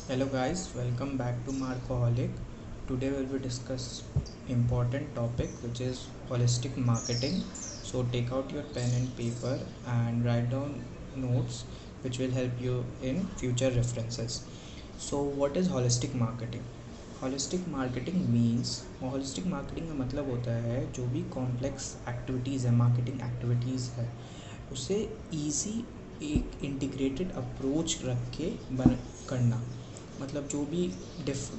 Hello guys, welcome back to Marcoholic. Today we'll be discuss important topic which is holistic marketing. So take out your pen and paper and write down notes which will help you in future references. So what is holistic marketing? Holistic marketing का मतलब होता है जो भी complex activities है, marketing activities है, उसे easy एक इंटीग्रेटेड अप्रोच रख के करना। मतलब जो भी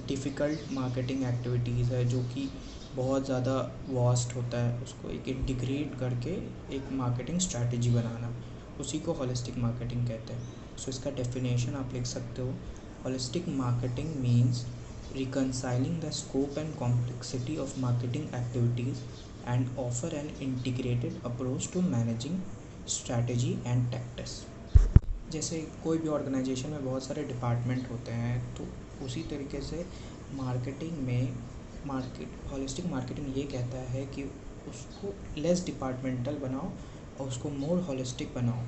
डिफ़िकल्ट मार्केटिंग एक्टिविटीज़ है जो कि बहुत ज़्यादा वास्ट होता है, उसको एक इंटीग्रेट करके एक मार्केटिंग स्ट्रैटेजी बनाना, उसी को होलिस्टिक मार्केटिंग कहते हैं। सो इसका डेफिनेशन आप लिख सकते हो। Holistic marketing means reconciling the scope and complexity of marketing activities and offer an integrated approach to managing strategy and tactics। जैसे कोई भी ऑर्गेनाइजेशन में बहुत सारे डिपार्टमेंट होते हैं, तो उसी तरीके से मार्केटिंग में होलिस्टिक मार्केटिंग ये कहता है कि उसको लेस डिपार्टमेंटल बनाओ और उसको मोर होलिस्टिक बनाओ,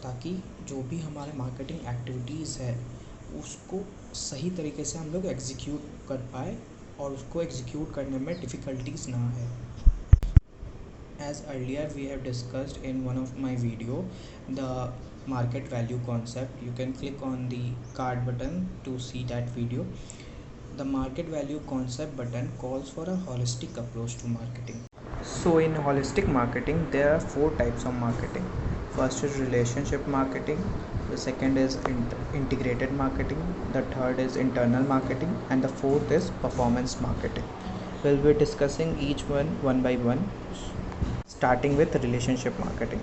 ताकि जो भी हमारे मार्केटिंग एक्टिविटीज़ है उसको सही तरीके से हम लोग एग्जीक्यूट कर पाए और उसको एग्जीक्यूट करने में डिफ़िकल्टीज ना है। As earlier we have discussed in one of my video the market value concept, you can click on the card button to see that video. The market value concept button calls for a holistic approach to marketing. So in holistic marketing there are four types of marketing. First is relationship marketing, the second is integrated marketing, the third is internal marketing, and the fourth is performance marketing. We'll be discussing each one by one, starting with relationship marketing.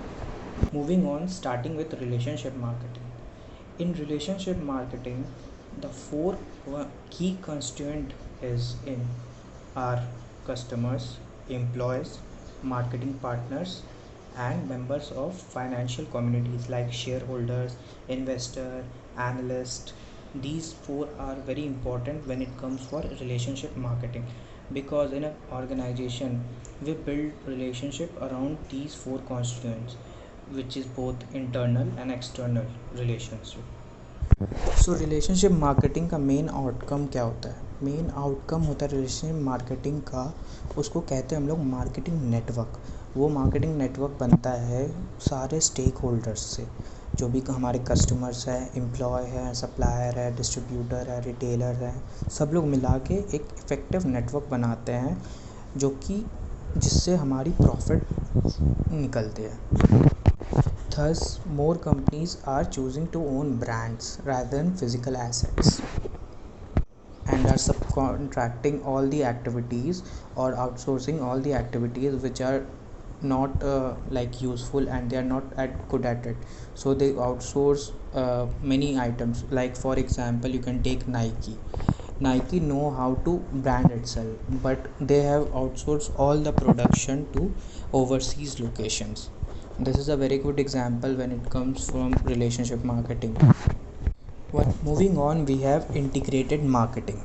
Moving on, starting with relationship marketing. In relationship marketing, the four key constituent is in our customers, employees, marketing partners, and members of financial communities like shareholders, investor, analyst. These four are very important when it comes for relationship marketing, because in an organization we build relationship around these four constituents, which is both internal and external relationship. So relationship marketing का main outcome क्या होता है? Main outcome होता है relationship marketing का, उसको कहते हैं हम लोग मार्केटिंग नेटवर्क। वो मार्केटिंग नेटवर्क बनता है सारे स्टेक होल्डर्स से, जो भी हमारे कस्टमर्स हैं, एम्प्लॉय है, सप्लायर है, डिस्ट्रीब्यूटर है, रिटेलर है, सब लोग मिला के एक इफ़ेक्टिव नेटवर्क बनाते हैं जो कि जिससे हमारी प्रॉफिट निकलते हैं। Thus, more companies are choosing to own brands rather than physical assets and are subcontracting all the activities or outsourcing all the activities which are not like useful, and they are not good at it. So they outsource many items. Like for example, you can take Nike know how to brand itself, but they have outsourced all the production to overseas locations. This is a very good example when it comes from relationship marketing. Moving on, we have integrated marketing.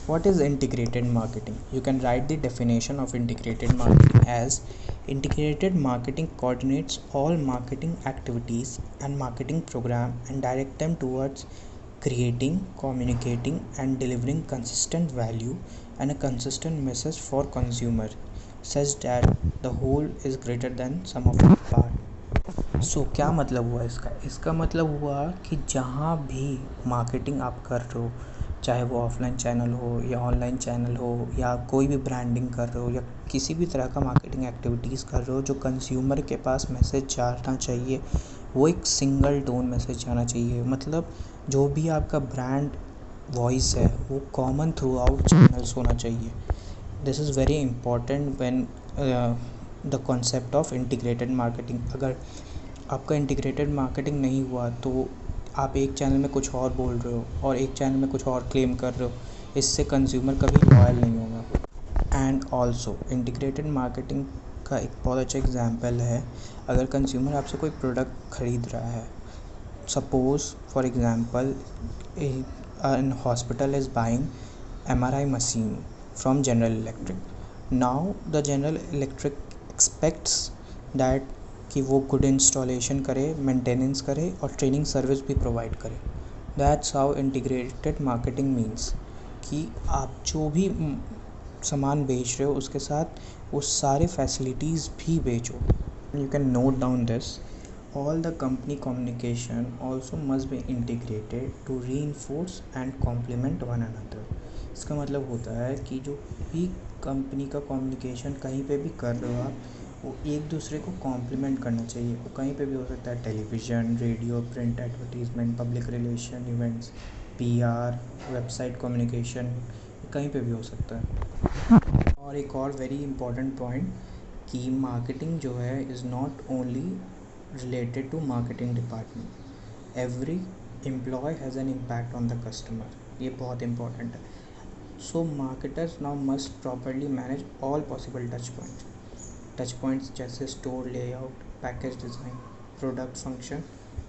What is integrated marketing? You can write the definition of integrated marketing as: integrated marketing coordinates all marketing activities and marketing program and direct them towards creating, communicating, and delivering consistent value and a consistent message for consumer, such that the whole is greater than sum of its parts. सो क्या मतलब हुआ इसका मतलब हुआ कि जहाँ भी marketing आप कर रहे हो, चाहे वो ऑफलाइन चैनल हो या ऑनलाइन चैनल हो, या कोई भी ब्रांडिंग कर रहे हो या किसी भी तरह का मार्केटिंग एक्टिविटीज़ कर रहे हो, जो कंज्यूमर के पास मैसेज जाना चाहिए वो एक सिंगल टोन मैसेज जाना चाहिए। मतलब जो भी आपका ब्रांड वॉइस है वो कॉमन थ्रू आउट चैनल्स होना चाहिए। This is very important when the concept of integrated marketing. अगर आपका इंटीग्रेटेड मार्केटिंग नहीं हुआ तो आप एक चैनल में कुछ और बोल रहे हो और एक चैनल में कुछ और क्लेम कर रहे हो, इससे कंज्यूमर कभी लॉयल नहीं होगा। एंड ऑल्सो इंटीग्रेटेड मार्केटिंग का एक बहुत अच्छा एग्जांपल है, अगर कंज्यूमर आपसे कोई प्रोडक्ट ख़रीद रहा है, suppose for example an hospital is buying MRI machine from General Electric. Now the General Electric expects that कि वो गुड इंस्टॉलेशन करे, मेंटेनेंस करे और ट्रेनिंग सर्विस भी प्रोवाइड करे। That's how integrated marketing means कि आप जो भी सामान बेच रहे हो उसके साथ वो सारे फैसिलिटीज़ भी बेचो. You can note down this. All the company communication also must be integrated to reinforce and complement one another. इसका मतलब होता है कि जो भी कंपनी का कम्युनिकेशन कहीं पे भी कर रहे हो आप, वो एक दूसरे को कॉम्प्लीमेंट करना चाहिए. वो कहीं पे भी हो सकता है, television, radio, print advertisement, public relation events, PR, website communication, कहीं पे भी हो सकता है. और एक और वेरी इंपॉर्टेंट पॉइंट कि मार्केटिंग जो है is not only related to marketing department. Every employee has an impact on the customer. ये बहुत इंपॉर्टेंट है. So marketers now must properly manage all possible touch points जैसे store layout, package design, product function,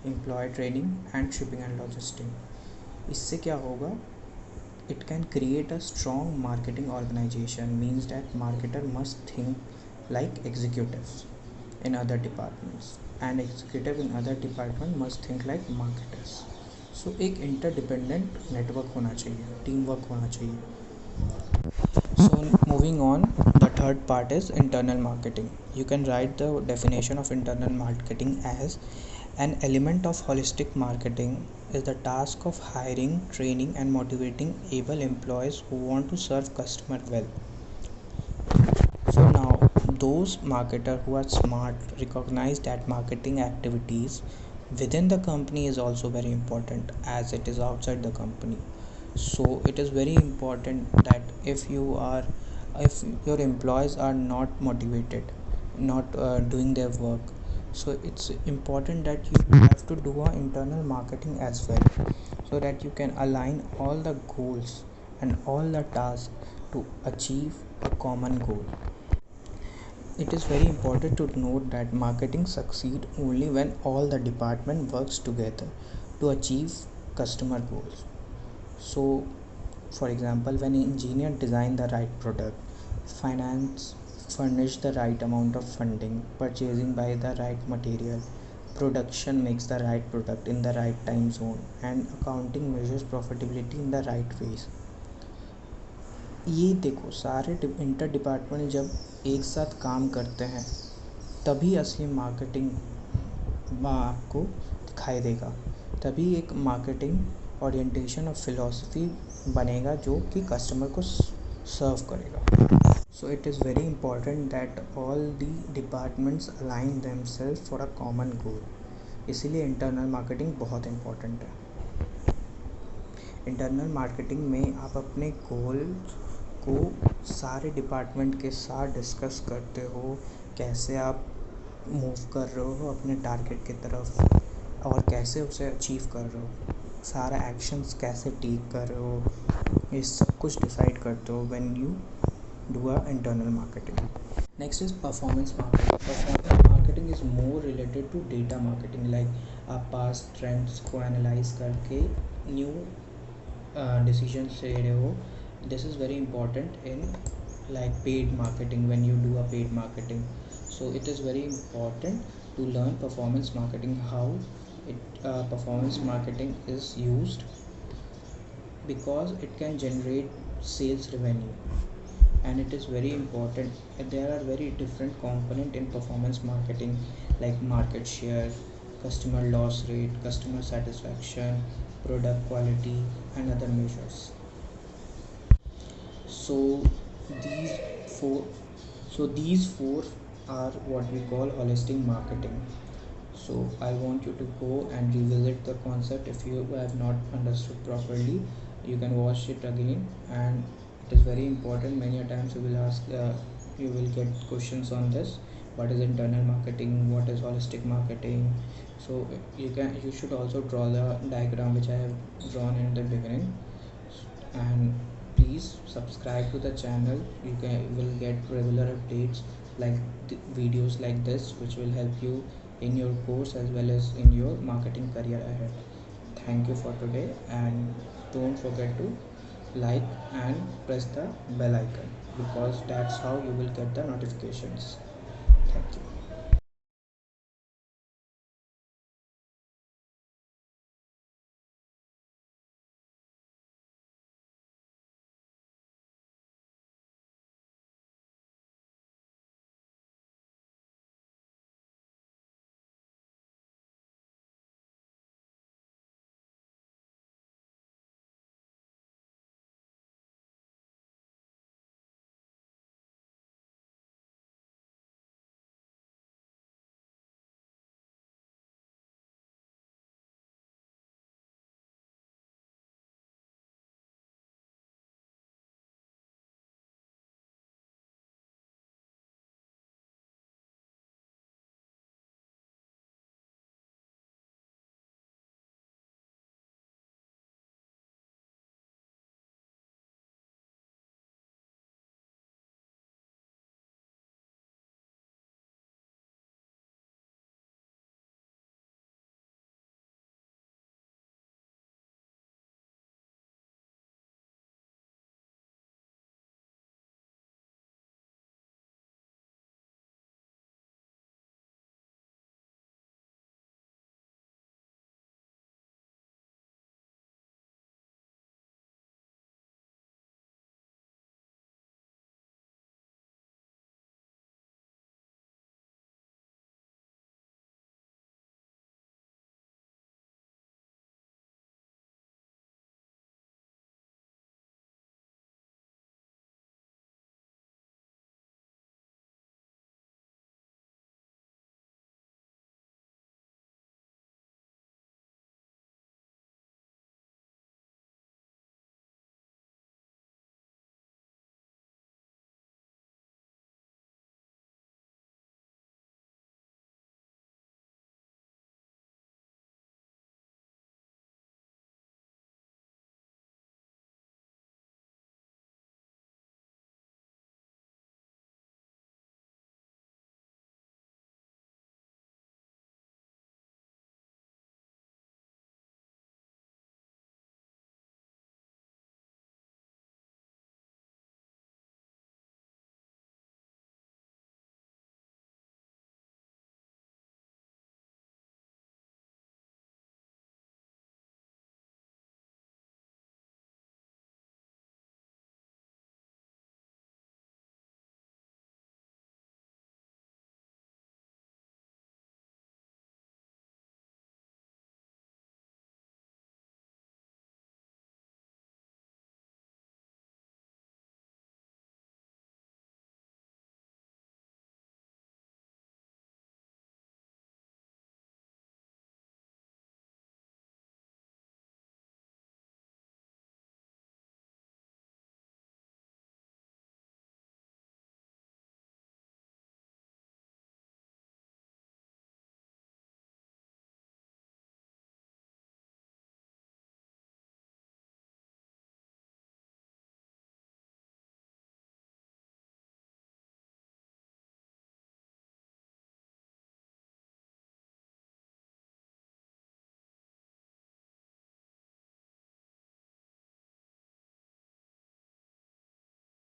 employee training and shipping and logistic. इससे क्या होगा, it can create a strong marketing organization. Means that marketer must think like executives in other departments and executive in other department must think like marketers. So एक interdependent network होना चाहिए, teamwork होना चाहिए. So moving on, the third part is internal marketing. You can write the definition of internal marketing as an element of holistic marketing is the task of hiring, training, and motivating able employees who want to serve customer well. So now, those marketers who are smart recognize that marketing activities within the company is also very important as it is outside the company. So it is very important that if your employees are not motivated, not doing their work, so it's important that you have to do an internal marketing as well, so that you can align all the goals and all the tasks to achieve a common goal. It is very important to note that marketing succeed only when all the department works together to achieve customer goals. So for example, when an engineer design the right product, finance furnish the right amount of funding, purchasing by the right material, production makes the right product in the right time zone, and accounting measures profitability in the right ways. ये देखो, सारे inter department जब एक साथ काम करते हैं तभी असली मार्केटिंग आपको दिखाई देगा, तभी एक मार्केटिंग ओरिएंटेशन और फिलॉसफी बनेगा जो कि कस्टमर को सर्व करेगा. So it is very important that all the departments align themselves for a common goal. इसीलिए इंटरनल मार्केटिंग बहुत इम्पॉर्टेंट है. इंटरनल मार्केटिंग में आप अपने गोल को सारे डिपार्टमेंट के साथ डिस्कस करते हो, कैसे आप मूव कर रहे हो अपने टारगेट की तरफ और कैसे उसे अचीव कर रहे हो, सारा एक्शंस कैसे टेक कर रहे हो, ये सब कुछ डिसाइड करते हो when you do a internal marketing. Next is performance marketing. Performance marketing is more related to data marketing. Like आप पास्ट ट्रेंड्स को एनालाइज करके न्यू decisions ले रहे हो. This is very important in like paid marketing, when you do a paid marketing. So it is very important to learn performance marketing, how performance marketing is used, because it can generate sales revenue, and it is very important. There are very different component in performance marketing like market share, customer loss rate, customer satisfaction, product quality, and other measures. So these four these four are what we call holistic marketing. So I want you to go and revisit the concept. If you have not understood properly, you can watch it again, and it is very important. Many a times you will get questions on this: what is internal marketing, what is holistic marketing. So you should also draw the diagram which I have drawn in the beginning. And please subscribe to the channel. You will get regular updates like videos like this, which will help you in your course as well as in your marketing career ahead. Thank you for today, and don't forget to like and press the bell icon, because that's how you will get the notifications. Thank you.